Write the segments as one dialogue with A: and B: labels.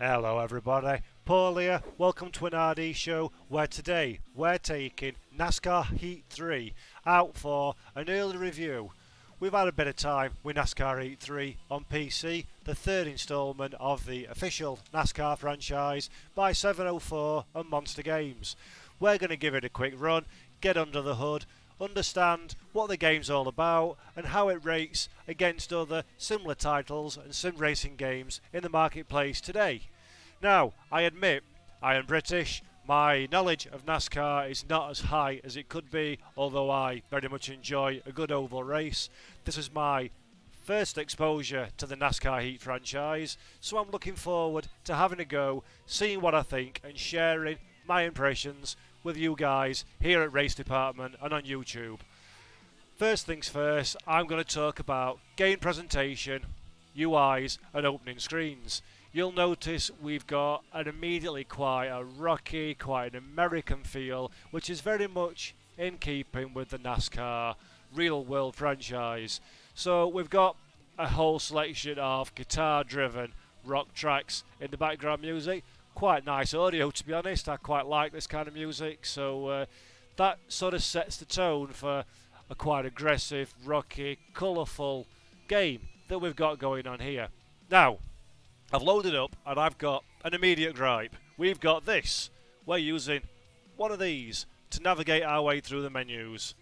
A: Hello everybody, Paul here, welcome to an RD show where today we're taking NASCAR Heat 3 out for an early review. We've had a bit of time with NASCAR Heat 3 on PC, the third instalment of the official NASCAR franchise by 704 and Monster Games. We're going to give it a quick run, get under the hood, understand what the game's all about and how it rates against other similar titles and sim racing games in the marketplace today. Now, I admit, I am British, my knowledge of NASCAR is not as high as it could be, although I very much enjoy a good oval race. This is my first exposure to the NASCAR Heat franchise, so I'm looking forward to having a go, seeing what I think and sharing my impressions with you guys here at Race Department and on YouTube. First things first, I'm going to talk about game presentation, UIs and opening screens. You'll notice we've got an immediately quite a rocky, quite an American feel, which is very much in keeping with the NASCAR real world franchise. So we've got a whole selection of guitar driven rock tracks in the background music. Quite nice audio, to be honest. I quite like this kind of music, so that sort of sets the tone for a quite aggressive, rocky, colourful game that we've got going on here. Now, I've loaded up and I've got an immediate gripe. We've got this. We're using one of these to navigate our way through the menus.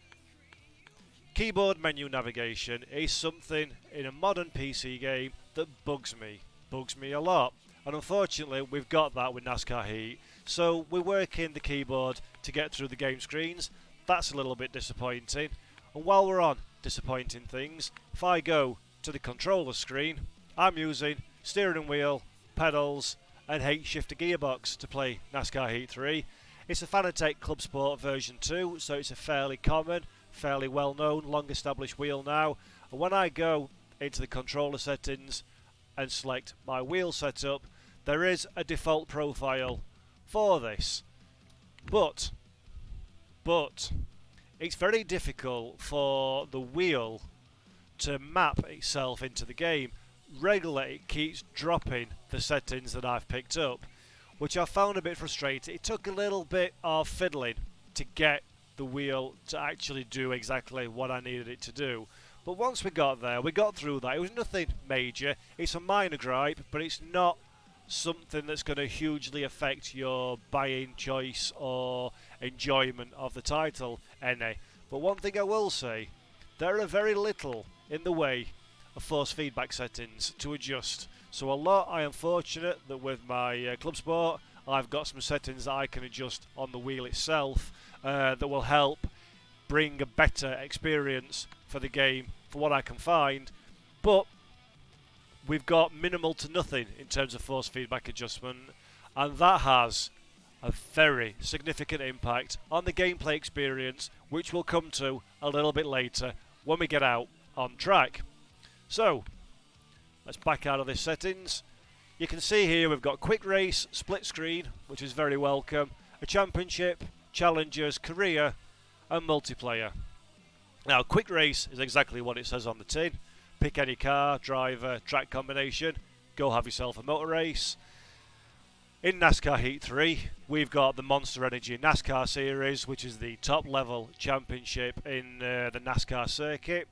A: Keyboard menu navigation is something in a modern PC game that bugs me a lot. And unfortunately we've got that with NASCAR Heat, so we're working the keyboard to get through the game screens. That's a little bit disappointing. And while we're on disappointing things, if I go to the controller screen, I'm using steering wheel, pedals and H-shifter gearbox to play NASCAR Heat 3. It's a Fanatec Club Sport version 2, so it's a fairly common, fairly well known, long established wheel now. And when I go into the controller settings and select my wheel setup, there is a default profile for this, but it's very difficult for the wheel to map itself into the game. Regularly it keeps dropping the settings that I've picked up, which I found a bit frustrating. It took a little bit of fiddling to get the wheel to actually do exactly what I needed it to do. But once we got there, we got through that. It was nothing major. It's a minor gripe, but it's not something that's going to hugely affect your buying choice or enjoyment of the title any. But one thing I will say, there are very little in the way of force feedback settings to adjust. So a lot, I am fortunate that with my Club Sport, I've got some settings that I can adjust on the wheel itself that will help bring a better experience for the game for what I can find, but we've got minimal to nothing in terms of force feedback adjustment, and that has a very significant impact on the gameplay experience, which we'll come to a little bit later when we get out on track. So let's back out of this settings. You can see here we've got quick race, split screen, which is very welcome, a championship, challengers, career and multiplayer. Now, quick race is exactly what it says on the tin. Pick any car, driver, track combination, go have yourself a motor race. In NASCAR Heat 3, we've got the Monster Energy NASCAR Series, which is the top level championship in the NASCAR circuit.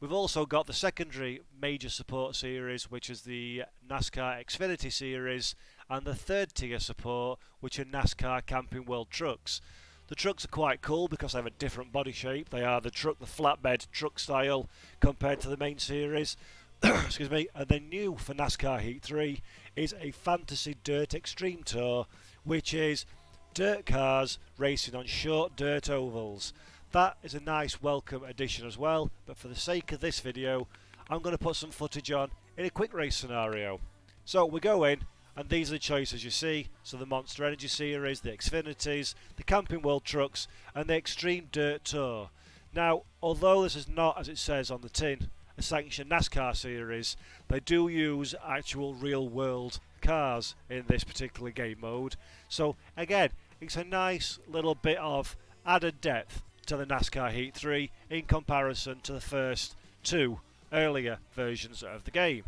A: We've also got the secondary major support series, which is the NASCAR Xfinity Series, and the third tier support, which are NASCAR Camping World Trucks. The trucks are quite cool because they have a different body shape. They are the flatbed truck style compared to the main series. Excuse me. And then new for NASCAR Heat 3 is a Fantasy Dirt Extreme Tour, which is dirt cars racing on short dirt ovals. That is a nice welcome addition as well, but for the sake of this video, I'm going to put some footage on in a quick race scenario. So we go in, and these are the choices you see. So the Monster Energy Series, the Xfinities, the Camping World Trucks and the Extreme Dirt Tour. Now, although this is not, as it says on the tin, a sanctioned NASCAR series, they do use actual real world cars in this particular game mode. So again, it's a nice little bit of added depth to the NASCAR Heat 3 in comparison to the first two earlier versions of the game.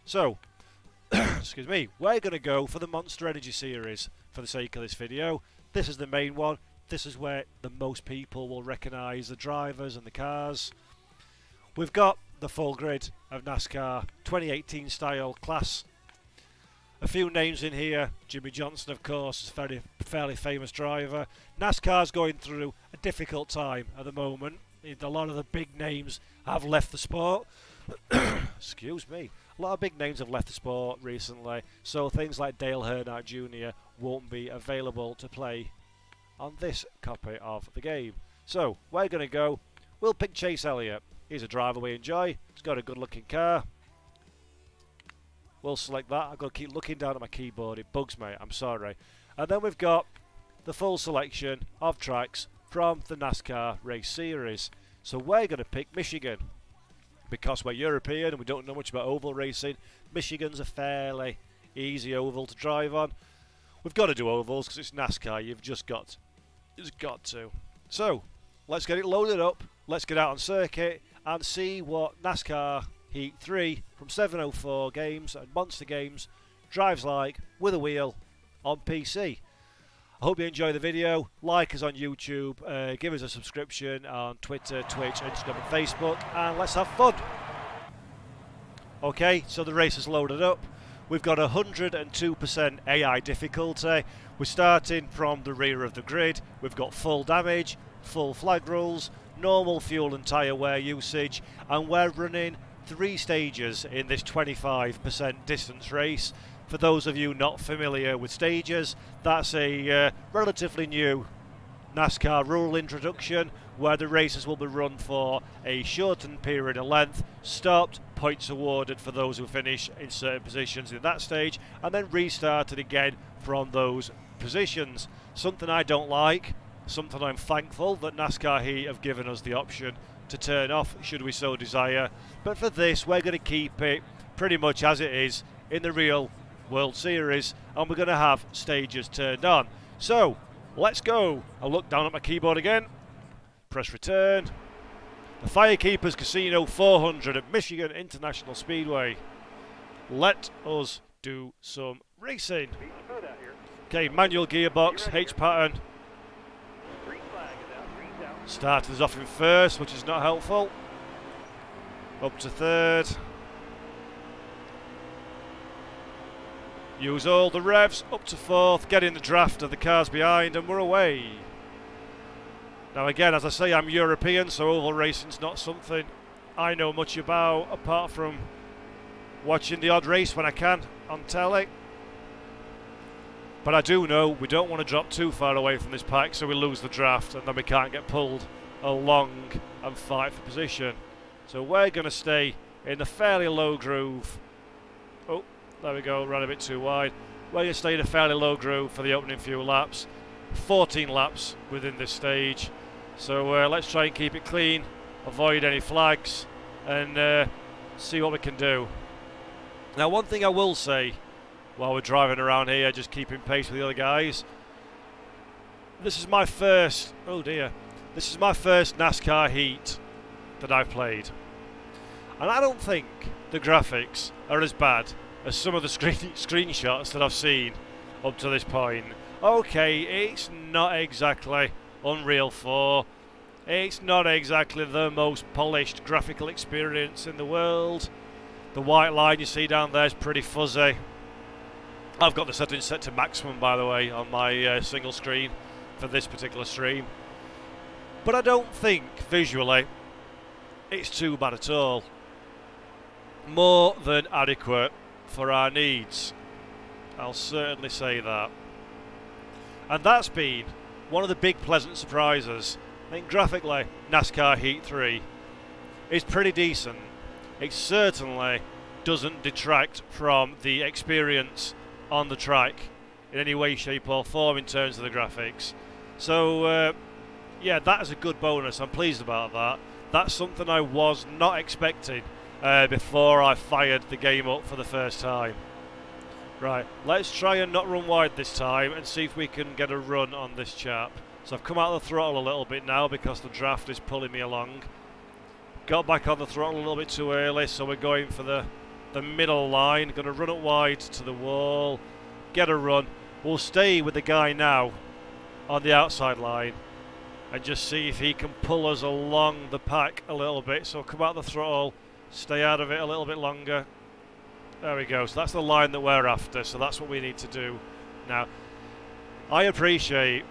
A: So excuse me, we're going to go for the Monster Energy series for the sake of this video. This is the main one. This is where the most people will recognise the drivers and the cars. We've got the full grid of NASCAR 2018 style class. A few names in here. Jimmy Johnson, of course, is a fairly famous driver. NASCAR's going through a difficult time at the moment. A lot of the big names have left the sport. Excuse me. A lot of big names have left the sport recently, so things like Dale Earnhardt Jr. won't be available to play on this copy of the game. So, we're going to go. We'll pick Chase Elliott. He's a driver we enjoy. He's got a good looking car. We'll select that. I've got to keep looking down at my keyboard. It bugs me. I'm sorry. And then we've got the full selection of tracks from the NASCAR race series. So we're going to pick Michigan. Because we're European and we don't know much about oval racing, Michigan's a fairly easy oval to drive on. We've got to do ovals because it's NASCAR. You've just got to. So, let's get it loaded up. Let's get out on circuit and see what NASCAR Heat 3 from 704 Games and Monster Games drives like with a wheel on PC. I hope you enjoy the video. Like us on YouTube, give us a subscription on Twitter, Twitch, Instagram and Facebook, and let's have fun. Okay, so the race is loaded up. We've got 102% AI difficulty. We're starting from the rear of the grid. We've got full damage, full flag rules, normal fuel and tyre wear usage, and we're running 3 stages in this 25% distance race. For those of you not familiar with stages, that's a relatively new NASCAR rule introduction where the races will be run for a shortened period of length, stopped, points awarded for those who finish in certain positions in that stage, and then restarted again from those positions. Something I don't like, something I'm thankful that NASCAR Heat have given us the option to turn off should we so desire. But for this, we're going to keep it pretty much as it is in the real World Series, and we're going to have stages turned on. So, let's go. I'll look down at my keyboard again, press return. The Firekeepers Casino 400 at Michigan International Speedway. Let us do some racing. Okay, manual gearbox, H pattern. Started us off in first, which is not helpful. Up to third. Use all the revs, up to fourth, get in the draft of the cars behind, and we're away. Now again, as I say, I'm European, so oval racing's not something I know much about, apart from watching the odd race when I can on telly. But I do know we don't want to drop too far away from this pack, so we lose the draft, and then we can't get pulled along and fight for position. So we're going to stay in the fairly low groove. Oh, there we go, ran a bit too wide. We're going to stay in a fairly low groove for the opening few laps. 14 laps within this stage. So let's try and keep it clean, avoid any flags, and see what we can do. Now, one thing I will say while we're driving around here, just keeping pace with the other guys. This is my first, oh dear, this is my first NASCAR Heat that I've played. And I don't think the graphics are as bad as some of the screenshots that I've seen up to this point. Okay, it's not exactly Unreal 4. It's not exactly the most polished graphical experience in the world. The white line you see down there is pretty fuzzy. I've got the settings set to maximum, by the way, on my single screen for this particular stream. But I don't think, visually, it's too bad at all. More than adequate for our needs. I'll certainly say that. And that's been one of the big pleasant surprises. I think graphically, NASCAR Heat 3 is pretty decent. It certainly doesn't detract from the experience on the track in any way, shape or form in terms of the graphics. So yeah, that is a good bonus. I'm pleased about that. That's something I was not expecting before I fired the game up for the first time. Right, let's try and not run wide this time and see if we can get a run on this chap. So I've come out of the throttle a little bit now because the draft is pulling me along. Got back on the throttle a little bit too early, so we're going for the the middle line. Going to run it wide to the wall, get a run. We'll stay with the guy now on the outside line and just see if he can pull us along the pack a little bit. So come out the throttle, stay out of it a little bit longer. There we go. So that's the line that we're after. So that's what we need to do now. I appreciate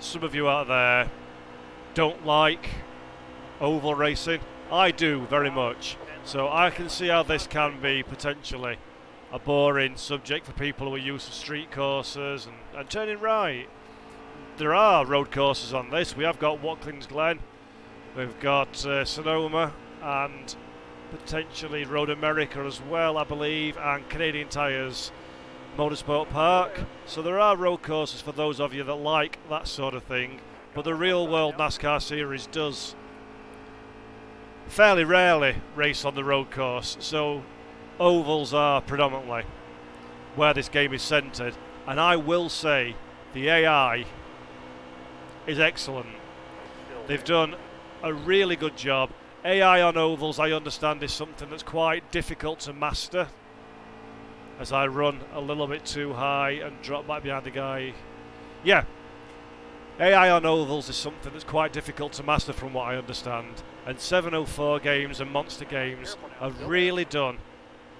A: some of you out there don't like oval racing. I do very much. So I can see how this can be potentially a boring subject for people who are used to street courses and turning right. There are road courses on this. We have got Watkins Glen, we've got Sonoma, and potentially Road America as well, I believe, and Canadian Tires Motorsport Park. So there are road courses for those of you that like that sort of thing, but the real world NASCAR series does fairly rarely race on the road course, so ovals are predominantly where this game is centred. And I will say the AI is excellent. They've done a really good job. AI on ovals, I understand, is something that's quite difficult to master, as I run a little bit too high and drop back behind the guy. Yeah, AI on ovals is something that's quite difficult to master from what I understand, and 704 games and Monster Games have really done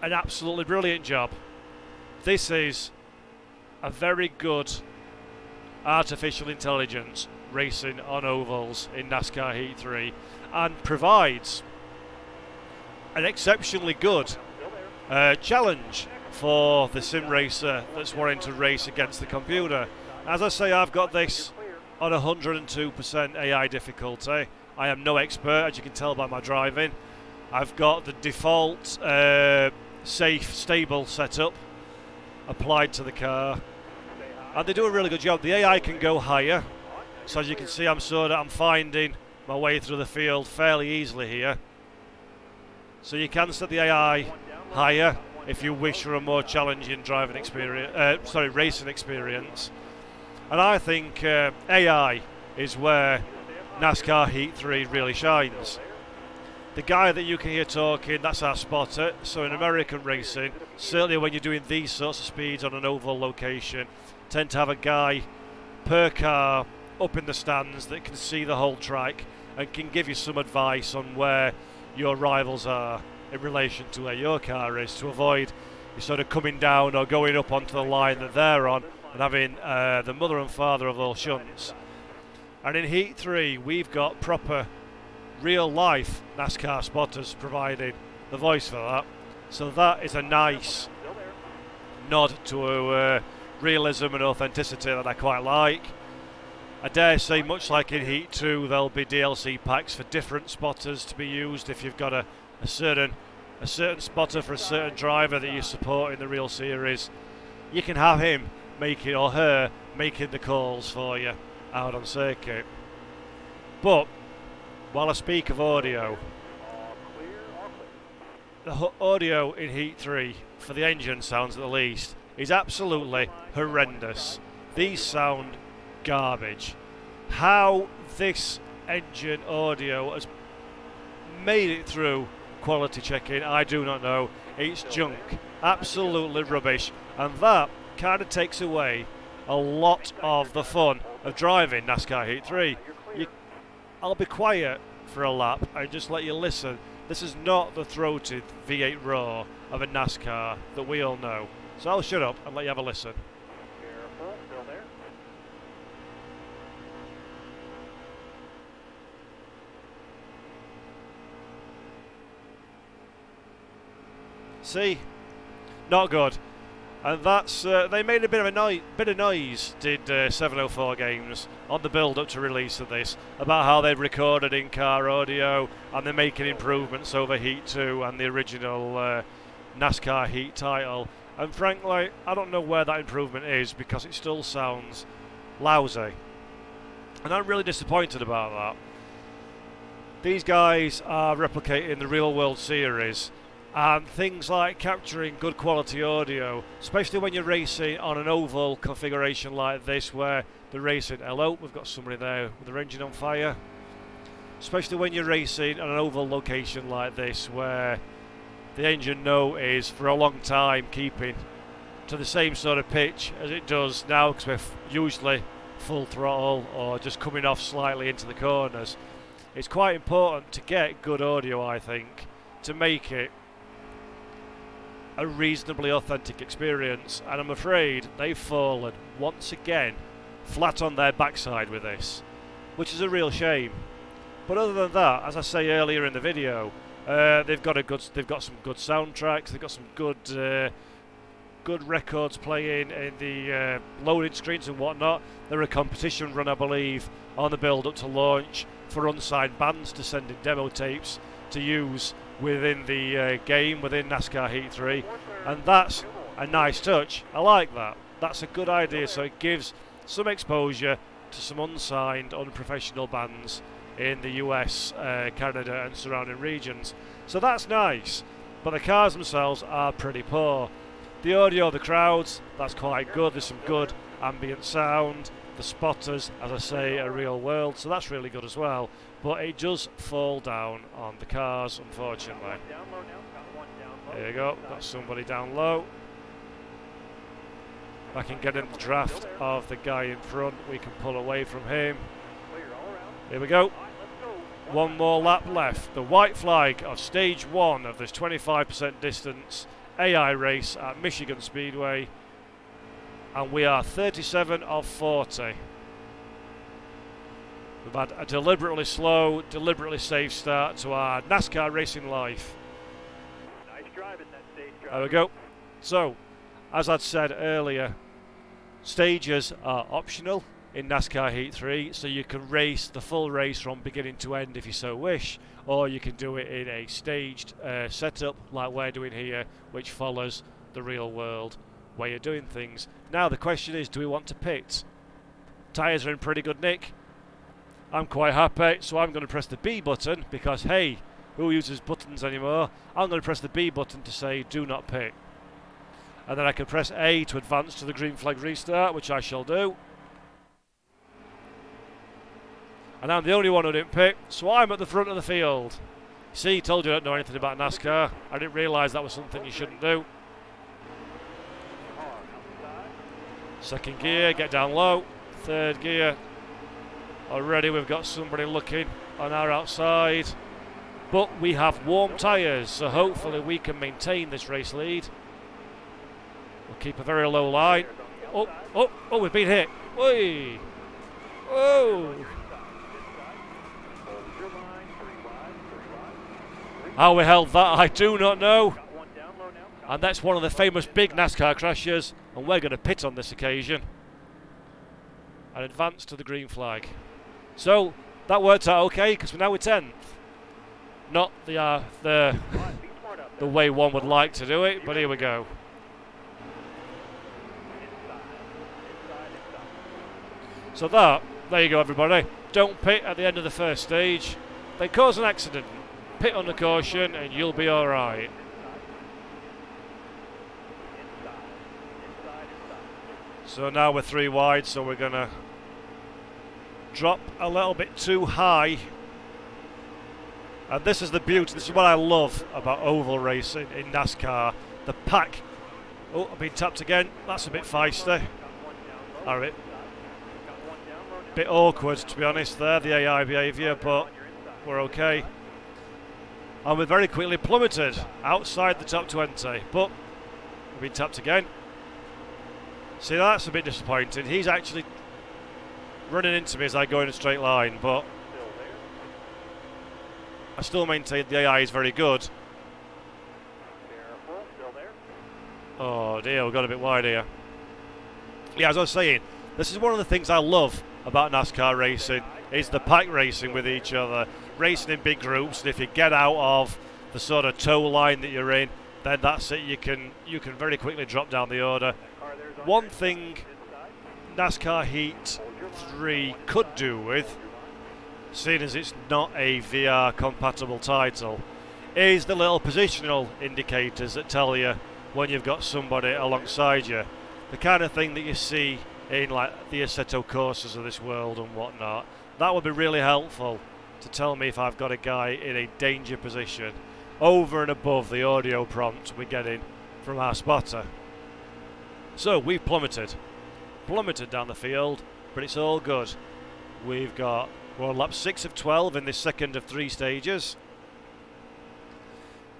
A: an absolutely brilliant job. This is a very good artificial intelligence racing on ovals in NASCAR Heat 3, and provides an exceptionally good challenge for the sim racer that's wanting to race against the computer. As I say, I've got this on 102% AI difficulty. I am no expert, as you can tell by my driving. I've got the default safe, stable setup applied to the car, and they do a really good job. The AI can go higher, so as you can see, I'm finding my way through the field fairly easily here. So you can set the AI higher if you wish for a more challenging driving experience, racing experience. And I think AI is where NASCAR Heat 3 really shines. The guy that you can hear talking, that's our spotter. So in American racing, certainly when you're doing these sorts of speeds on an oval location, tend to have a guy per car up in the stands that can see the whole track and can give you some advice on where your rivals are in relation to where your car is, to avoid you sort of coming down or going up onto the line that they're on and having the mother and father of all shunts. And in Heat 3 we've got proper real life NASCAR spotters providing the voice for that, so that is a nice nod to realism and authenticity that I quite like. I dare say, much like in Heat 2, there'll be DLC packs for different spotters to be used. If you've got a certain spotter for a certain driver that you support in the real series, you can have him making, or her making, the calls for you out on circuit. But while I speak of audio, the audio in Heat 3, for the engine sounds at the least, is absolutely horrendous. These sound garbage. How this engine audio has made it through quality checking, I do not know. It's junk, absolutely rubbish, and that kind of takes away a lot of the fun of driving NASCAR Heat 3. I'll be quiet for a lap and just let you listen. This is not the throated V8 roar of a NASCAR that we all know. So I'll shut up and let you have a listen.
B: Careful, still there.
A: See? Not good. And that's they made a bit of noise, did 704 Games, on the build-up to release of this, about how they've recorded in-car audio and they're making improvements over Heat 2 and the original NASCAR Heat title. And frankly, I don't know where that improvement is, because it still sounds lousy. And I'm really disappointed about that. These guys are replicating the real world series, and things like capturing good quality audio, especially when you're racing on an oval configuration like this, where the racing, hello, we've got somebody there with their engine on fire. Especially when you're racing on an oval location like this, where the engine note is for a long time keeping to the same sort of pitch as it does now, because we're usually full throttle or just coming off slightly into the corners. It's quite important to get good audio, I think, to make it a reasonably authentic experience, and I'm afraid they've fallen once again flat on their backside with this, which is a real shame. But other than that, as I say earlier in the video, they've got some good soundtracks, they've got some good records playing in the loading screens and whatnot. They're a competition run, I believe, on the build up to launch for unsigned bands to send in demo tapes to use within the game, within NASCAR Heat 3, and that's a nice touch. I like that. That's a good idea, so it gives some exposure to some unsigned, unprofessional bands in the US, Canada and surrounding regions. So that's nice, but the cars themselves are pretty poor. The audio of the crowds, that's quite good. There's some good ambient sound. The spotters, as I say, are real world, so that's really good as well. But it does fall down on the cars, unfortunately. There you go, got somebody down low. If I can get in the draft of the guy in front, we can pull away from him. Here we go. One more lap left. The white flag of stage 1 of this 25% distance AI race at Michigan Speedway. And we are 37 of 40. We've had a deliberately slow, deliberately safe start to our NASCAR racing life.
B: Nice driving that stage drive.
A: There we go. So, as I'd said earlier, stages are optional in NASCAR Heat 3, so you can race the full race from beginning to end if you so wish, or you can do it in a staged setup like we're doing here, which follows the real world way of doing things. Now the question is, do we want to pit? Tyres are in pretty good nick. I'm quite happy, so I'm going to press the B button because, hey, who uses buttons anymore? I'm going to press the B button to say do not pit. And then I can press A to advance to the green flag restart, which I shall do. And I'm the only one who didn't pit, so I'm at the front of the field. See, told you I don't know anything about NASCAR. I didn't realise that was something you shouldn't do. Second gear, get down low. Third gear. Already we've got somebody looking on our outside. But we have warm tyres, so hopefully we can maintain this race lead. We'll keep a very low line. Oh, we've been hit. Whee! Whoa! How we held that, I do not know. And that's one of the famous big NASCAR crashes, and we're going to pit on this occasion and advance to the green flag. So that worked out okay, because now we're 10th. Not the way one would like to do it, but here we go. So there you go, everybody. Don't pit at the end of the first stage. They cause an accident. Pit under caution and you'll be alright. So now we're 3 wide, so we're going to drop a little bit too high. And this is the beauty, this is what I love about oval racing in NASCAR. The pack. Oh, I've been tapped again. That's a bit feisty. Alright. Bit awkward, to be honest, there, the AI behaviour, but we're okay. And we're very quickly plummeted outside the top 20, but we've been tapped again. See, that's a bit disappointing. He's actually running into me as I go in a straight line, but I still maintain the AI is very good. Oh dear, we got a bit wide here. Yeah, as I was saying, this is one of the things I love about NASCAR racing, is the pack racing with each other, racing in big groups, and if you get out of the sort of tow line that you're in, then that's it, you can very quickly drop down the order. One thing NASCAR Heat 3 could do with, seeing as it's not a VR compatible title, is the little positional indicators that tell you when you've got somebody alongside you. The kind of thing that you see in like the Assetto Corsas of this world and whatnot. That would be really helpful to tell me if I've got a guy in a danger position. over and above the audio prompt we're getting from our spotter. So we've plummeted down the field, but it's all good. We're on lap 6 of 12 in this second of 3 stages.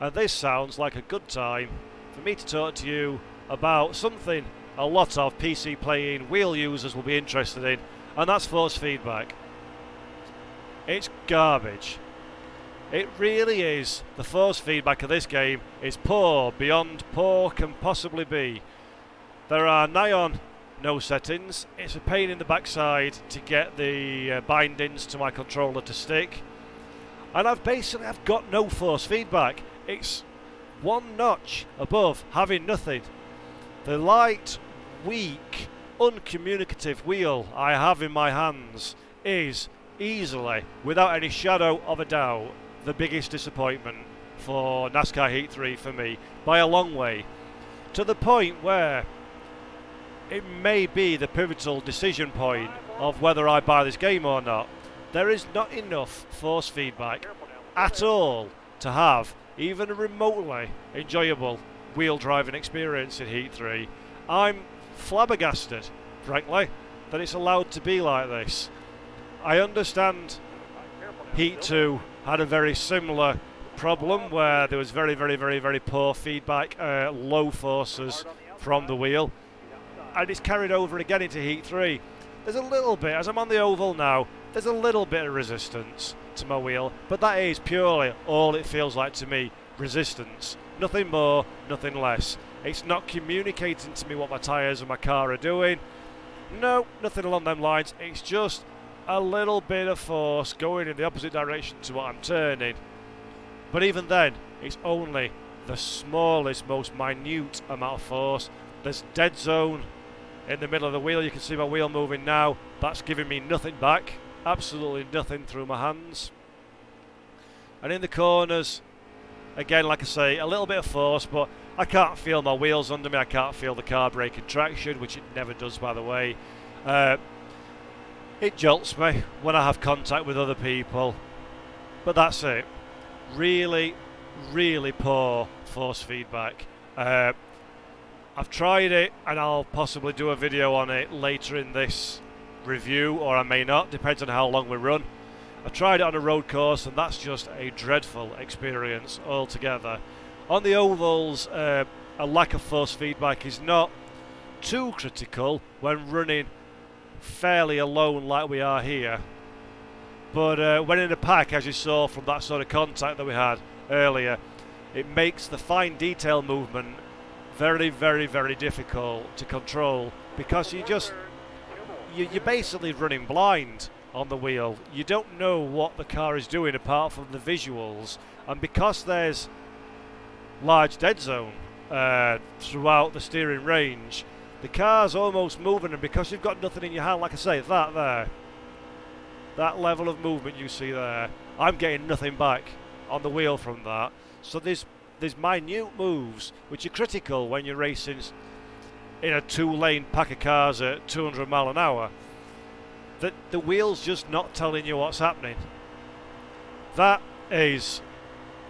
A: And this sounds like a good time for me to talk to you about something a lot of PC playing wheel users will be interested in, and that's force feedback. It's garbage. It really is. The force feedback of this game is poor beyond poor can possibly be. There are nigh on no settings. It's a pain in the backside to get the bindings to my controller to stick. And I've got no force feedback. It's one notch above having nothing. The light, weak, uncommunicative wheel I have in my hands is easily, without any shadow of a doubt, the biggest disappointment for NASCAR Heat 3 for me, by a long way. To the point where it may be the pivotal decision point of whether I buy this game or not. There is not enough force feedback at all to have even a remotely enjoyable wheel driving experience in Heat 3. I'm flabbergasted, frankly, that it's allowed to be like this. I understand Heat 2 had a very similar problem where there was very poor feedback, low forces from the wheel, and it's carried over again into Heat 3. There's a little bit, as I'm on the oval now, there's a little bit of resistance to my wheel, but that is purely all it feels like to me, resistance. Nothing more, nothing less. It's not communicating to me what my tyres and my car are doing. No, nothing along them lines. It's just a little bit of force going in the opposite direction to what I'm turning. But even then, it's only the smallest, most minute amount of force. There's dead zone in the middle of the wheel. You can see my wheel moving now. That's giving me nothing back. Absolutely nothing through my hands. And in the corners, again, like I say, a little bit of force, but I can't feel my wheels under me. I can't feel the car braking traction, which it never does, by the way. It jolts me when I have contact with other people. But that's it. Really poor force feedback. I've tried it, and I'll possibly do a video on it later in this review, or I may not, depends on how long we run. I tried it on a road course, and that's just a dreadful experience altogether. On the ovals, a lack of force feedback is not too critical when running fairly alone like we are here. But when in a pack, as you saw from that sort of contact that we had earlier, it makes the fine detail movement very difficult to control, because you're basically running blind on the wheel. You don't know what the car is doing apart from the visuals, and because there's large dead zone throughout the steering range, the car's almost moving, and because you've got nothing in your hand, like I say, that level of movement you see there, I'm getting nothing back on the wheel from that. So there's minute moves which are critical when you're racing in a 2-lane pack of cars at 200 mile an hour. That the wheel's just not telling you what's happening. That is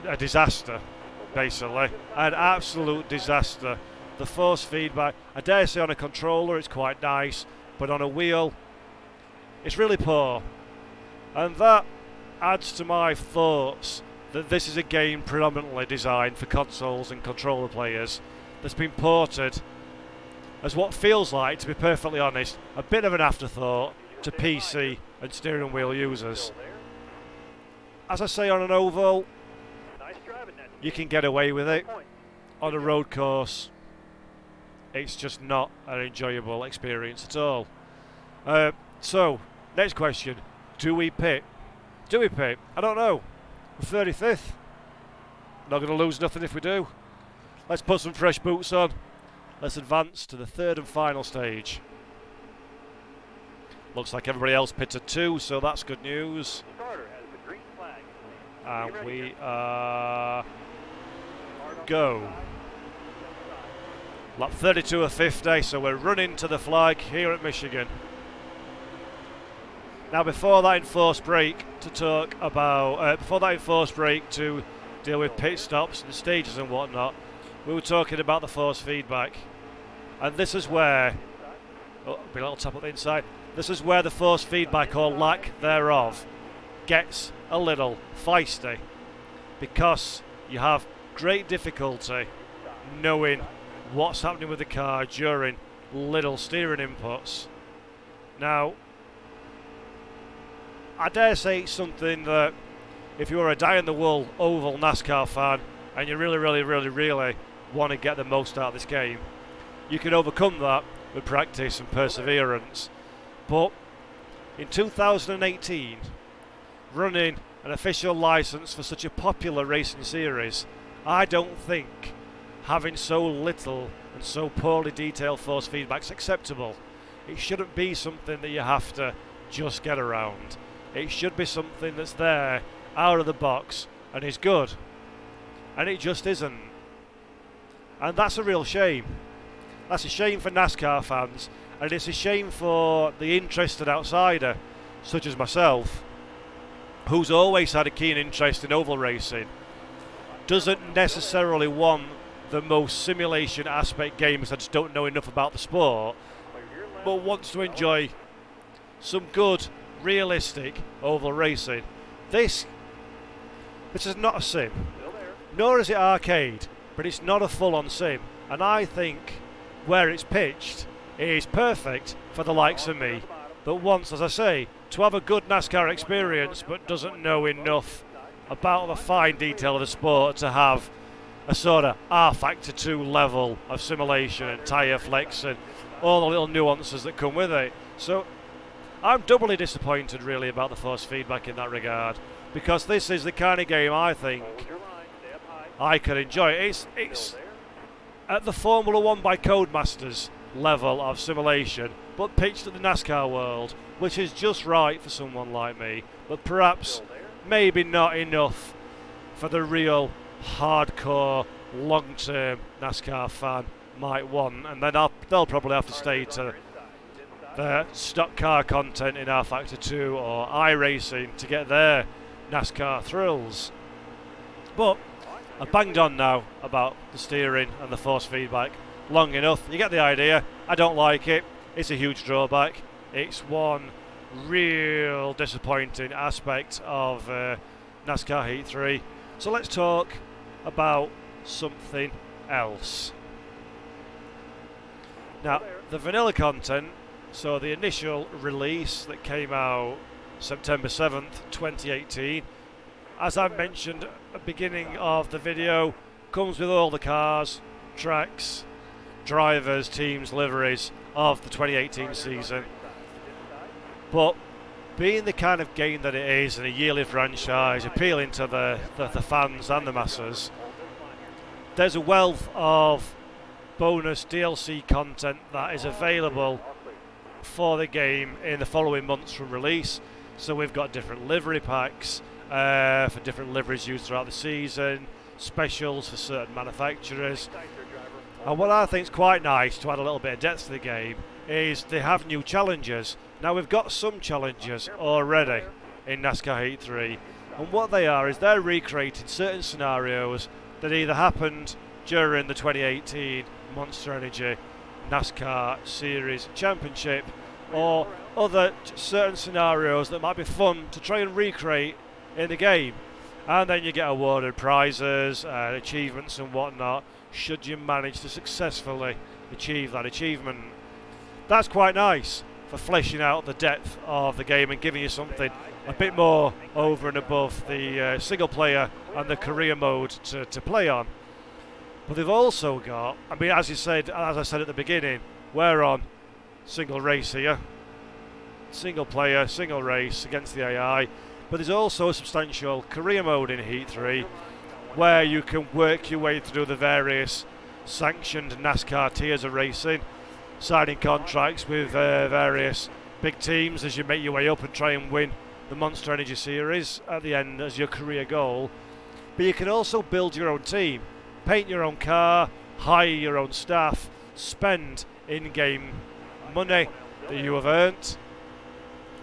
A: a disaster, basically, an absolute disaster. The force feedback, I dare say on a controller it's quite nice, but on a wheel it's really poor. And that adds to my thoughts that this is a game predominantly designed for consoles and controller players that's been ported as what feels like, to be perfectly honest, a bit of an afterthought to PC and steering wheel users. As I say, on an oval you can get away with it. On a road course it's just not an enjoyable experience at all. So, next question. Do we pit? Do we pit? I don't know. We're 35th. Not going to lose nothing if we do. Let's put some fresh boots on. Let's advance to the third and final stage. Looks like everybody else pitted too, so that's good news. And we are go. Lap 32 of 50, so we're running to the flag here at Michigan. Now, before that enforced break to talk about, to deal with pit stops and stages and whatnot, we were talking about the force feedback. And this is where, oh, a little tap at the inside, this is where the force feedback or lack thereof gets a little feisty, because you have great difficulty knowing what's happening with the car during little steering inputs. Now, I dare say it's something that if you're a die-in-the-wool oval NASCAR fan and you really want to get the most out of this game, you can overcome that with practice and perseverance. But in 2018, running an official license for such a popular racing series, I don't think having so little and so poorly detailed force feedback's acceptable. It shouldn't be something that you have to just get around. It should be something that's there, out of the box, and is good. And it just isn't. And that's a real shame. That's a shame for NASCAR fans, and it's a shame for the interested outsider, such as myself, who's always had a keen interest in oval racing, doesn't necessarily want the most simulation aspect games that just don't know enough about the sport, but wants to enjoy some good, realistic oval racing. This is not a sim, nor is it arcade, but it's not a full-on sim, and I think where it's pitched is perfect for the likes of me that wants, as I say, to have a good NASCAR experience but doesn't know enough about the fine detail of the sport to have a sort of R-Factor 2 level of simulation and tyre flex and all the little nuances that come with it. So I'm doubly disappointed really about the force feedback in that regard, because this is the kind of game I think I could enjoy. It's at the Formula 1 by Codemasters level of simulation, but pitched at the NASCAR world, which is just right for someone like me, but perhaps maybe not enough for the real hardcore long-term NASCAR fan might want, and then they'll probably have to stay to the stock car content in R-Factor 2 or iRacing to get their NASCAR thrills. But I banged on now about the steering and the force feedback long enough. You get the idea. I don't like it. It's a huge drawback. It's one real disappointing aspect of NASCAR Heat 3. So let's talk about something else. Now, the vanilla content, so the initial release that came out September 7th, 2018, as I mentioned at the beginning of the video, comes with all the cars, tracks, drivers, teams, liveries of the 2018 season. But being the kind of game that it is, and a yearly franchise appealing to the fans and the masses, there's a wealth of bonus DLC content that is available for the game in the following months from release. So we've got different livery packs for different liveries used throughout the season, specials for certain manufacturers. And what I think is quite nice to add a little bit of depth to the game is they have new challenges. Now we've got some challenges already in NASCAR Heat 3, and what they are is they're recreating certain scenarios that either happened during the 2018 Monster Energy NASCAR Series Championship, or other certain scenarios that might be fun to try and recreate in the game. And then you get awarded prizes, achievements and whatnot, should you manage to successfully achieve that achievement. That's quite nice for fleshing out the depth of the game and giving you something a bit more over and above the single player and the career mode to play on. But they've also got, I mean, as I said at the beginning, we're on single race here, single player, single race against the AI. But there's also a substantial career mode in Heat 3 where you can work your way through the various sanctioned NASCAR tiers of racing, signing contracts with various big teams as you make your way up and try and win the Monster Energy Series at the end as your career goal. But you can also build your own team, paint your own car, hire your own staff, spend in-game money that you have earned,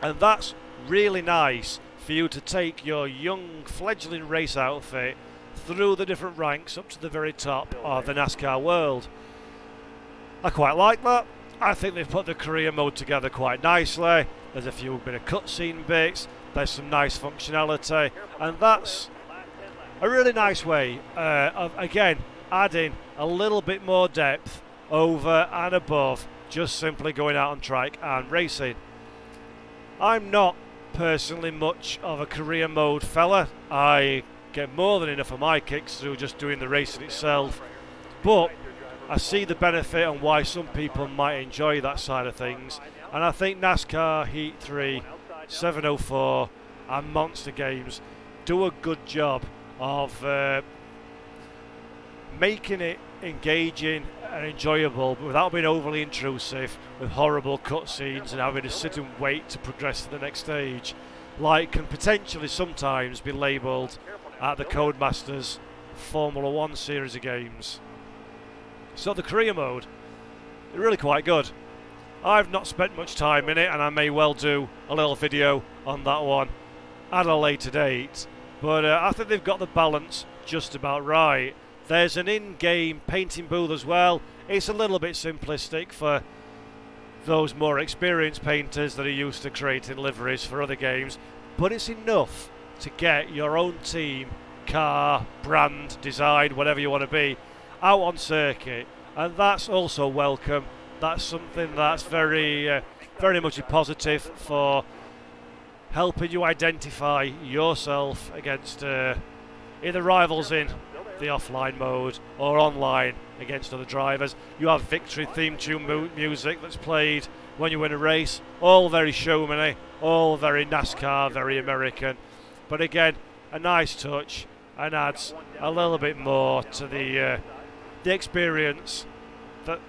A: and that's really nice for you to take your young fledgling race outfit through the different ranks up to the very top of the NASCAR world. I quite like that. I think they've put the career mode together quite nicely. There's a few bit of cutscene bits, there's some nice functionality, and that's a really nice way of, again, adding a little bit more depth over and above just simply going out on track and racing. I'm not personally much of a career mode fella. I get more than enough of my kicks through just doing the racing itself, but I see the benefit and why some people might enjoy that side of things, and I think NASCAR Heat 3, 704 and Monster Games do a good job of making it engaging and enjoyable, but without being overly intrusive with horrible cutscenes and having to sit and wait to progress to the next stage, like can potentially sometimes be labelled at the Codemasters Formula 1 series of games. So the career mode, really quite good. I've not spent much time in it, and I may well do a little video on that one at a later date, but I think they've got the balance just about right. There's an in-game painting booth as well. It's a little bit simplistic for those more experienced painters that are used to creating liveries for other games, but it's enough to get your own team, car, brand, design, whatever you want to be, out on circuit, and that's also welcome. That's something that's very much a positive for helping you identify yourself against either rivals in the offline mode or online against other drivers. You have victory theme tune music that's played when you win a race, all very showmany, all very NASCAR, very American, but again a nice touch and adds a little bit more to the experience that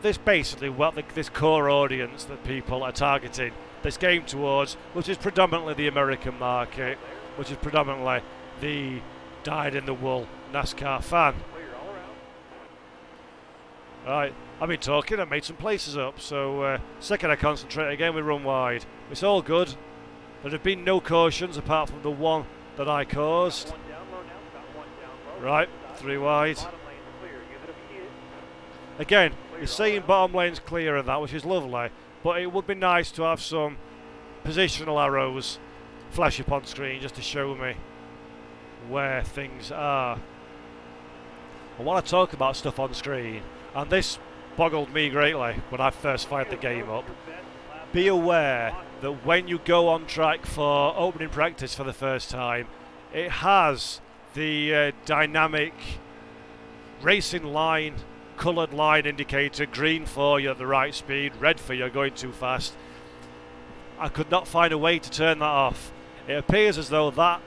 A: this basically this core audience that people are targeting this game towards, which is predominantly the American market, which is predominantly the dyed-in-the-wool NASCAR fan. Right, I've been talking, I've made some places up, so second I concentrate again we run wide. It's all good. There have been no cautions apart from the one that I caused. Right, 3 wide. Again, you're saying bottom lane's clear of that, which is lovely, but it would be nice to have some positional arrows flash up on screen just to show me where things are. I want to talk about stuff on screen, and this boggled me greatly when I first fired the game up. Be aware that when you go on track for opening practice for the first time, it has the dynamic racing line, coloured line indicator, green for you're at the right speed, red for you're going too fast. I could not find a way to turn that off. It appears as though that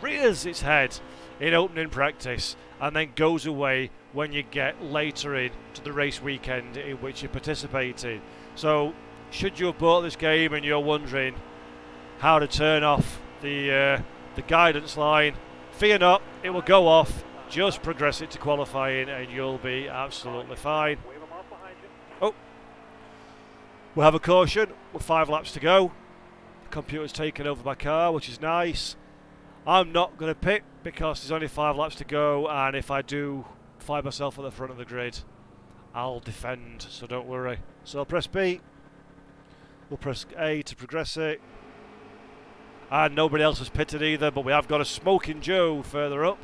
A: rears its head in opening practice and then goes away when you get later in to the race weekend in which you're participating. So should you have bought this game and you're wondering how to turn off the guidance line, fear not, it will go off. Just progress it to qualifying and you'll be absolutely fine. Oh, we'll have a caution with 5 laps to go. The computer's taken over my car, which is nice. I'm not going to pit because there's only 5 laps to go, and if I do find myself at the front of the grid, I'll defend, so don't worry. So I'll press B, we'll press A to progress it, and nobody else has pitted either, but we have got a Smoking Joe further up.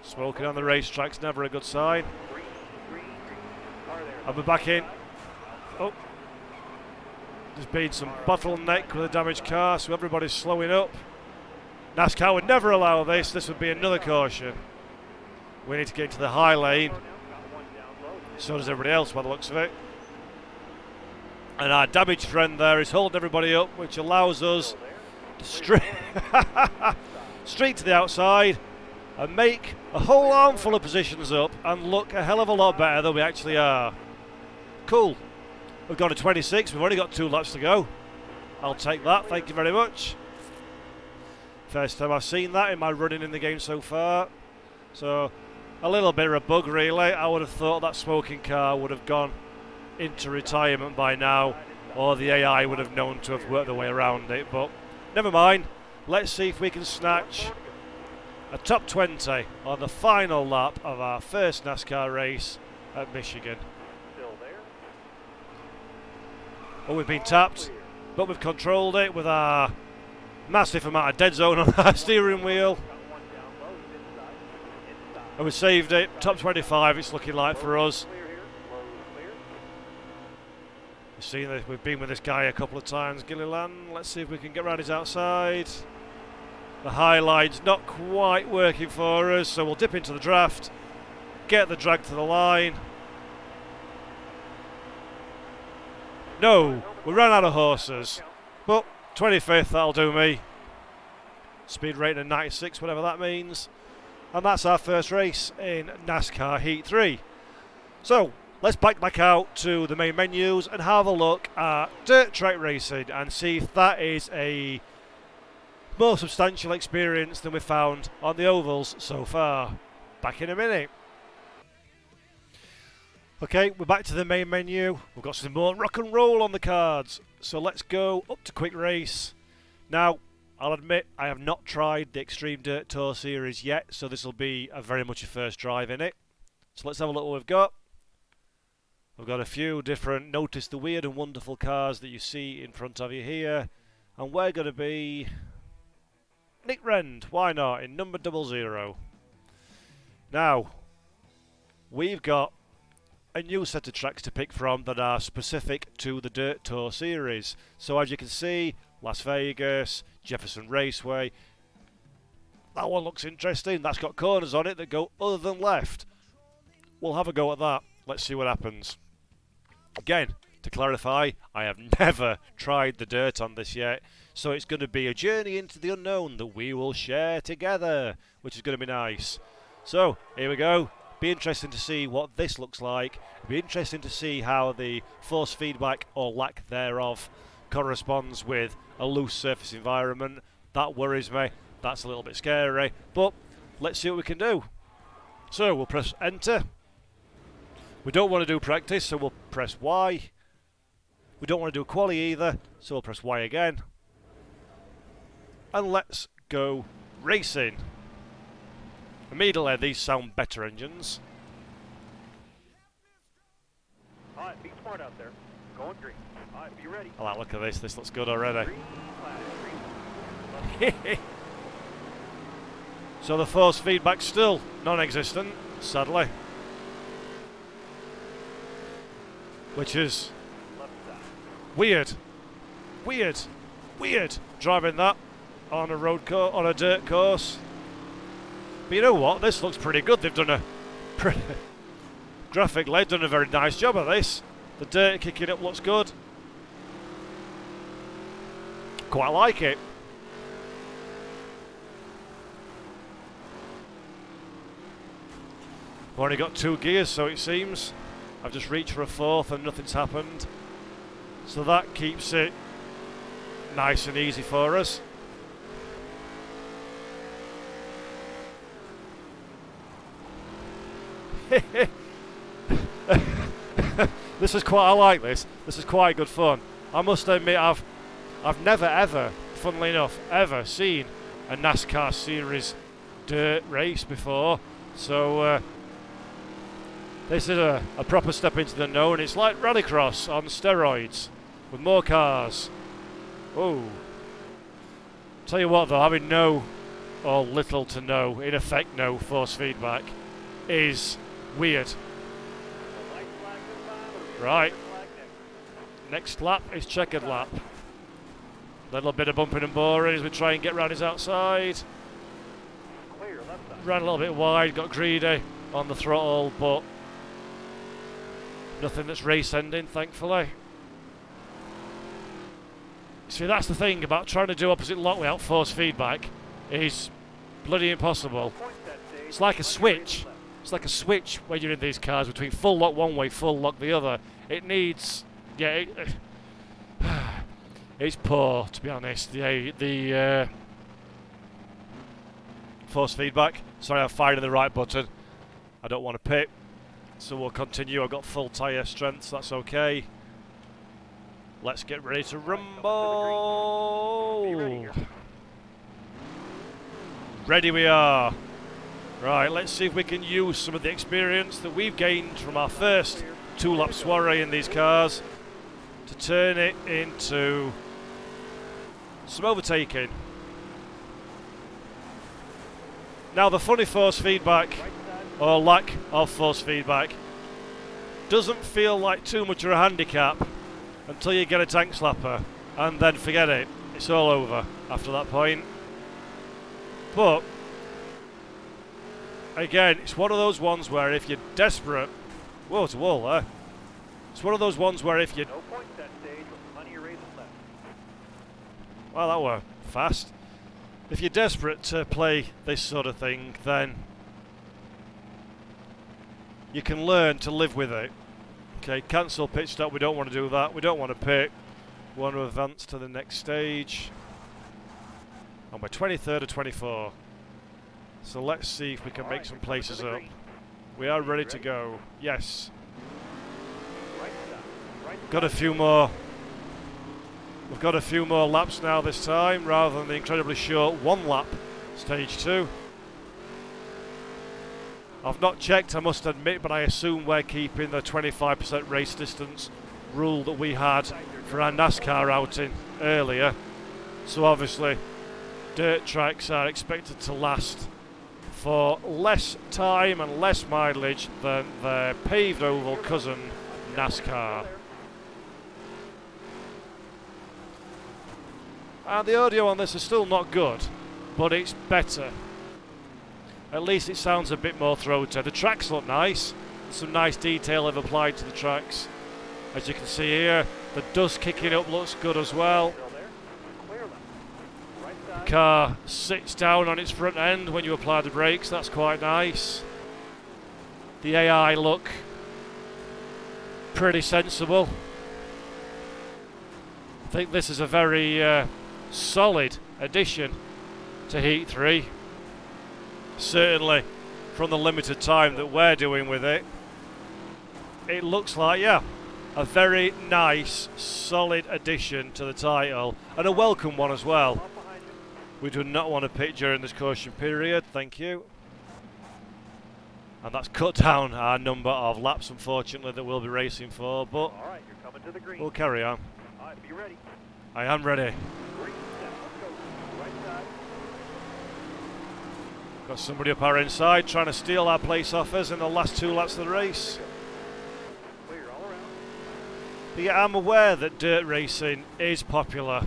A: Smoking on the racetrack's never a good sign. And we're back in. Oh, there's been some bottleneck with a damaged car, so everybody's slowing up. NASCAR would never allow this. This would be another caution. We need to get into the high lane. So does everybody else by the looks of it. And our damaged friend there is holding everybody up, which allows us to straight to the outside and make a whole armful of positions up and look a hell of a lot better than we actually are. Cool. We've gone to 26, we've only got 2 laps to go. I'll take that, thank you very much. First time I've seen that in my running in the game so far. So, a little bit of a bug really. I would have thought that smoking car would have gone into retirement by now, or the AI would have known to have worked their way around it, but never mind. let's see if we can snatch a top 20 on the final lap of our first NASCAR race at Michigan.
B: Still there.
A: Oh, we've been tapped, but we've controlled it with our massive amount of dead zone on our steering wheel.
B: Got one down low. Inside.
A: And we saved it. Top 25 it's looking like for us.
B: Clear here. Low clear.
A: You've seen that we've been with this guy a couple of times, Gilliland. Let's see if we can get round his outside. The high line's not quite working for us, so we'll dip into the draft, get the drag to the line. No, we ran out of horses, but 25th, that'll do me. Speed rating of 96, whatever that means. And that's our first race in NASCAR Heat 3. So, let's back out to the main menus and have a look at dirt track racing and see if that is a more substantial experience than we found on the ovals so far. Back in a minute. Okay, we're back to the main menu. We've got some more rock and roll on the cards. So let's go up to quick race. Now, I'll admit I have not tried the Extreme Dirt Tour series yet, so this will be very much a first drive in it. So let's have a look what we've got. We've got a few different notice the weird and wonderful cars that you see in front of you here. And we're going to be Nick Rend, why not, in number 00. Now, we've got a new set of tracks to pick from that are specific to the Dirt Tour series. So as you can see, Las Vegas, Jefferson Raceway. That one looks interesting. That's got corners on it that go other than left. We'll have a go at that. Let's see what happens. Again, to clarify, I have never tried the dirt on this yet, so it's going to be a journey into the unknown that we will share together, which is going to be nice. So, here we go. Be interesting to see what this looks like. Be interesting to see how the force feedback, or lack thereof, corresponds with a loose surface environment. That worries me. That's a little bit scary, but let's see what we can do. So, we'll press enter. We don't want to do practice, so we'll press Y. We don't want to do quali either, so we'll press Y again. And let's go racing. Immediately, these sound better engines.
B: Alright, be smart out there. Going green. Alright, be ready.
A: I like the look of this. This looks good already.
B: Green flag, green.
A: So the force feedback's still non-existent, sadly. Which is
B: Left side.
A: weird. Weird driving that on a on a dirt course. But you know what? This looks pretty good. They've done a graphically done a very nice job of this. The dirt kicking up looks good. Quite like it. We've only got 2 gears, so it seems. I've just reached for a 4th and nothing's happened. So that keeps it nice and easy for us. This is quite, I like this. This is quite good fun. I must admit I've never ever, funnily enough, ever seen a NASCAR series dirt race before. So this is a proper step into the known. It's like rallycross on steroids with more cars. Oh. Tell you what though, having no or little to no, in effect no force feedback is weird.
B: The white flag this time, it'll be a
A: Right.
B: red flag next.
A: Next lap is checkered lap. Little bit of bumping and boring as we try and get round his outside.
B: Clear, left side.
A: Ran a little bit wide, got greedy on the throttle, but nothing that's race ending, thankfully. See, that's the thing about trying to do opposite lock without force feedback is bloody impossible.
B: Point that stage.
A: It's like a switch. It's like a switch when you're in these cars between full lock one way, full lock the other. It needs, yeah, it's poor, to be honest. The force feedback. Sorry, I'm firing the right button. I don't want to pit, so we'll continue. I've got full tyre strength, so that's okay. Let's get ready to rumble. Ready we are. Right, let's see if we can use some of the experience that we've gained from our first 2-lap soiree in these cars to turn it into some overtaking. Now the funny force feedback, or lack of force feedback, doesn't feel like too much of a handicap until you get a tank slapper, and then forget it. It's all over after that point. But again, it's one of those ones where if you're desperate... Whoa, it's a wall there. It's one of those ones where if you...
B: No points that stage with plenty of races left.
A: Well, that were fast. If you're desperate to play this sort of thing, then you can learn to live with it. Okay, cancel pit stop. We don't want to do that. We don't want to pit. We want to advance to the next stage. And we're 23rd or 24. So let's see if we can make some places up. We are ready to go. Yes. Got a few more. We've got a few more laps now this time, rather than the incredibly short 1 lap stage 2. I've not checked, I must admit, but I assume we're keeping the 25% race distance rule that we had for our NASCAR outing earlier. So obviously, dirt tracks are expected to last for less time and less mileage than their paved oval cousin, NASCAR. And the audio on this is still not good, but it's better. At least it sounds a bit more throaty. The tracks look nice. Some nice detail they've applied to the tracks. As you can see here, the dust kicking up looks good as well. The car sits down on its front end when you apply the brakes. That's quite nice. The AI look pretty sensible. I think this is a very solid addition to Heat 3. Certainly from the limited time that we're doing with it, it looks like, yeah, a very nice solid addition to the title, and a welcome one as well. We do not want to pit during this caution period, thank you. And that's cut down our number of laps, unfortunately, that we'll be racing for, but
B: All right, you're coming to the green.
A: we'll carry on.
B: All right, be ready.
A: I am ready.
B: Green step, let's go. Right side.
A: Got somebody up our inside trying to steal our place off us in the last 2 laps of the race.
B: Clear all around.
A: But yeah, I'm aware that dirt racing is popular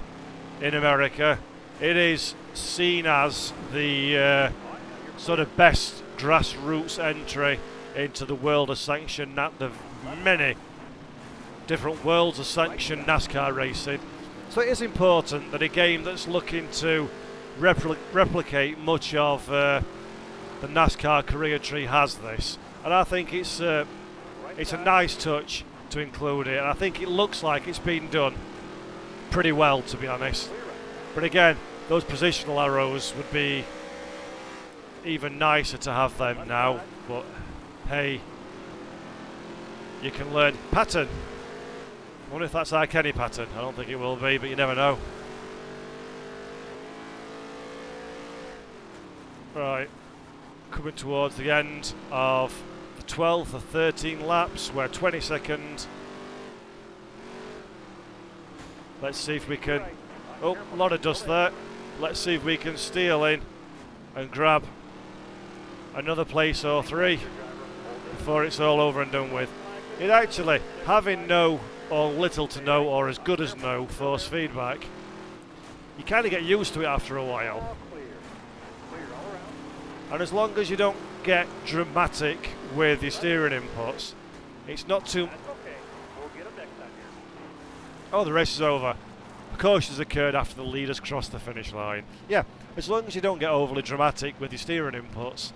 A: in America. It is seen as the sort of best grassroots entry into the world of sanctioned, the many different worlds of sanctioned NASCAR racing. So it is important that a game that's looking to replicate much of the NASCAR career tree has this, and I think it's a nice touch to include it, and I think it looks like it's been done pretty well, to be honest. But again, those positional arrows would be even nicer to have them now, but hey, you can learn pattern. I wonder if that's our Kenny pattern. I don't think it will be, but you never know. Right, coming towards the end of the 12th of 13 laps. We're 22nd. Let's see if we can... Oh, a lot of dust there. Let's see if we can steal in and grab another place or 3 before it's all over and done with. It actually, having no or little to no or as good as no force feedback, you kind of get used to it after a while. And as long as you don't get dramatic with your steering inputs, it's not too... Oh, the race is over. A caution has occurred after the leaders crossed the finish line. Yeah, as long as you don't get overly dramatic with your steering inputs,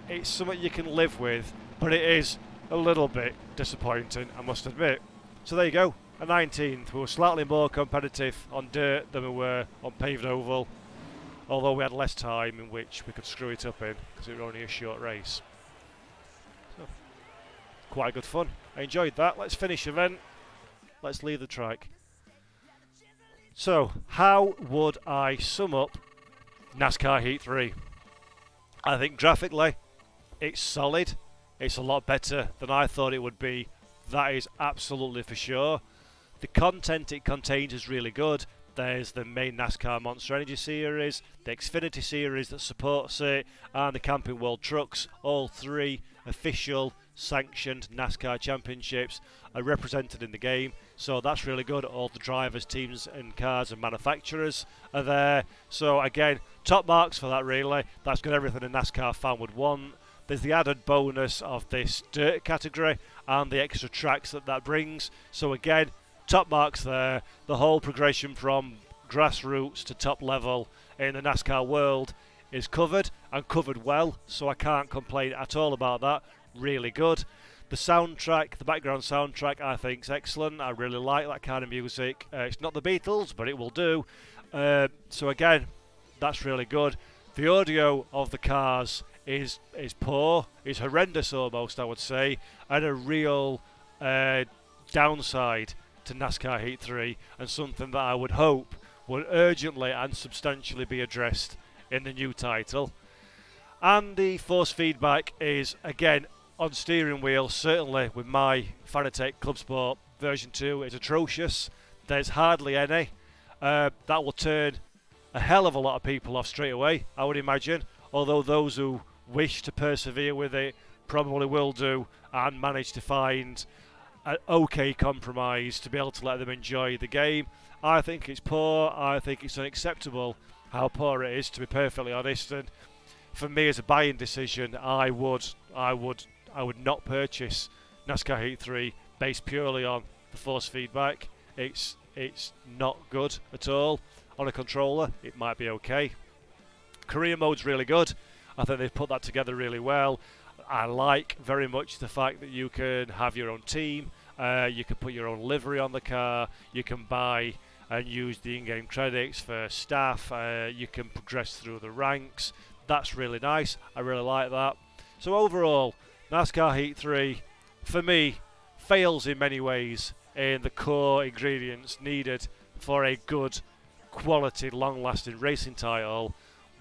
A: it's something you can live with, but it is a little bit disappointing, I must admit. So there you go, a 19th. We were slightly more competitive on dirt than we were on paved oval, although we had less time in which we could screw it up in, because it was only a short race. So, quite good fun. I enjoyed that. Let's finish event. Let's leave the track. So, how would I sum up NASCAR Heat 3? I think graphically, it's solid. It's a lot better than I thought it would be. That is absolutely for sure. The content it contains is really good. There's the main NASCAR Monster Energy series, the Xfinity series that supports it, and the Camping World Trucks. All three official sanctioned NASCAR championships are represented in the game, so that's really good. All the drivers, teams and cars and manufacturers are there. So again, top marks for that really. That's got everything a NASCAR fan would want. There's the added bonus of this dirt category and the extra tracks that brings. So again, top marks there. The whole progression from grassroots to top level in the NASCAR world is covered, and covered well, so I can't complain at all about that. Really good. The soundtrack, the background soundtrack, I think is excellent. I really like that kind of music. It's not the Beatles, but it will do. So again, that's really good. The audio of the cars is poor, is horrendous almost, I would say, and a real downside to NASCAR Heat 3, and something that I would hope would urgently and substantially be addressed in the new title. And the force feedback is, again, on steering wheel, certainly with my Fanatec Club Sport version 2, is atrocious. There's hardly any. That will turn a hell of a lot of people off straight away, I would imagine, although those who wish to persevere with it probably will do and manage to find an okay compromise to be able to let them enjoy the game. I think it's poor. I think it's unacceptable how poor it is, to be perfectly honest. And for me, as a buying decision, I would not purchase NASCAR Heat 3 based purely on the force feedback. It's not good at all. On a controller, it might be okay. Career mode's really good. I think they've put that together really well. I like very much the fact that you can have your own team, you can put your own livery on the car, you can buy and use the in-game credits for staff, you can progress through the ranks. That's really nice. I really like that. So overall, NASCAR Heat 3, for me, fails in many ways in the core ingredients needed for a good, quality, long-lasting racing title,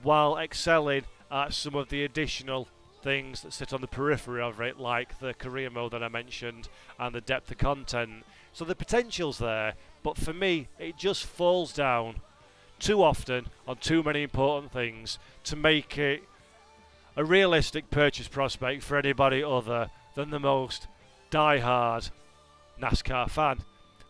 A: while excelling at some of the additional things that sit on the periphery of it, like the career mode that I mentioned and the depth of content. So the potential's there, but for me it just falls down too often on too many important things to make it a realistic purchase prospect for anybody other than the most die-hard NASCAR fan.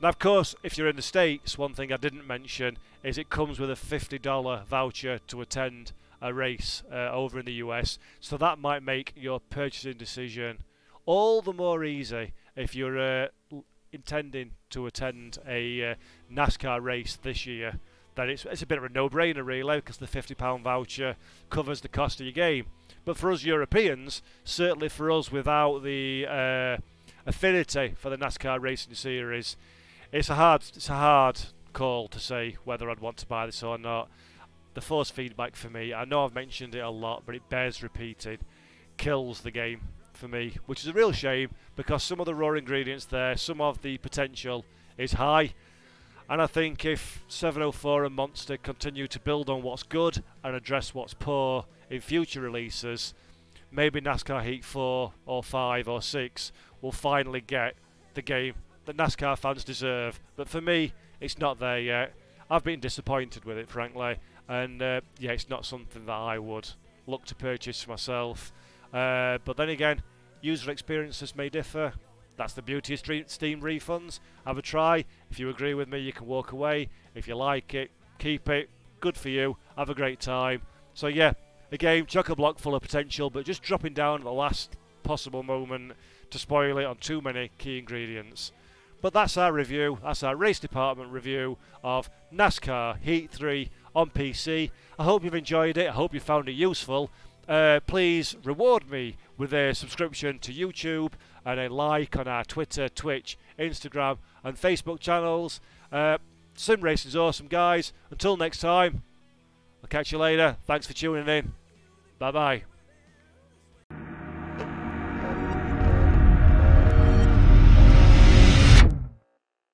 A: Now, of course, if you're in the States, one thing I didn't mention is it comes with a $50 voucher to attend a race over in the US, so that might make your purchasing decision all the more easy if you're intending to attend a NASCAR race this year. Then it's a bit of a no-brainer really, because the £50 voucher covers the cost of your game. But for us Europeans, certainly for us without the affinity for the NASCAR racing series, it's a hard call to say whether I'd want to buy this or not. The force feedback for me, I know I've mentioned it a lot, but it bears repeating, kills the game for me, which is a real shame, because some of the raw ingredients there, some of the potential is high, and I think if 704 and Monster continue to build on what's good and address what's poor in future releases, maybe NASCAR Heat 4 or 5 or 6 will finally get the game that NASCAR fans deserve. But for me, it's not there yet. I've been disappointed with it, frankly, and yeah, it's not something that I would look to purchase for myself. But then again, user experiences may differ. That's the beauty of Steam refunds. Have a try. If you agree with me, you can walk away. If you like it, keep it. Good for you. Have a great time. So yeah, a game chock-a-block full of potential, but just dropping down at the last possible moment to spoil it on too many key ingredients. But that's our review. That's our race department review of NASCAR Heat 3 on PC. I hope you've enjoyed it. I hope you found it useful. Please reward me with a subscription to YouTube and a like on our Twitter, Twitch, Instagram and Facebook channels. Sim racing's awesome, guys. Until next time, I'll catch you later. Thanks for tuning in. Bye bye.